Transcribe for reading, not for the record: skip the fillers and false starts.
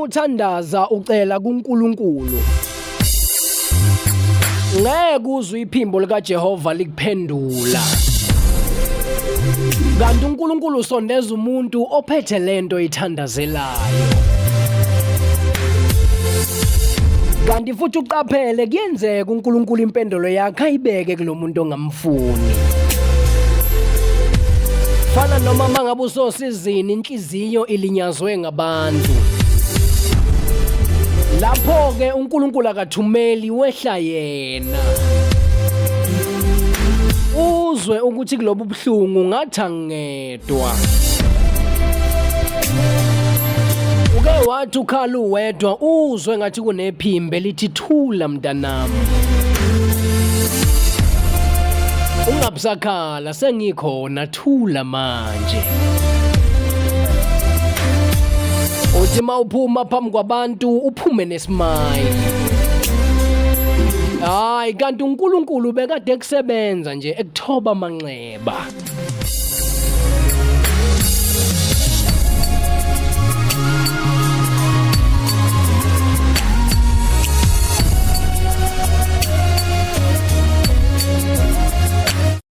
uthandaza ucela kuNkulunkulu ngeke uzwe iphimbo likaJehova likuphendula kanti uNkulunkulu usondeza umuntu ophethe lento ithandazelayo kanti futhi uqaphele kuyenzeka uNkulunkulu impendulo yakhe ayibeke kulomuntu ongamfuni fana noma mangabe usosizini inhliziyo ilinyazwe ngabantu lapho ke uNkulunkulu akathumeli wehla yena uzwe ukuthi kulobu buhlungu ngathi angedwa uke wathi ukhala uwedwa uzwe ngathi kunephimbe lithi thula mntanami ungabusakhala sengikhona thula manje uthi mawuphuma phambi kwabantu uphume nesimile hayi kanti uNkulunkulu bekade ekusebenza nje ekuthoba amanxeba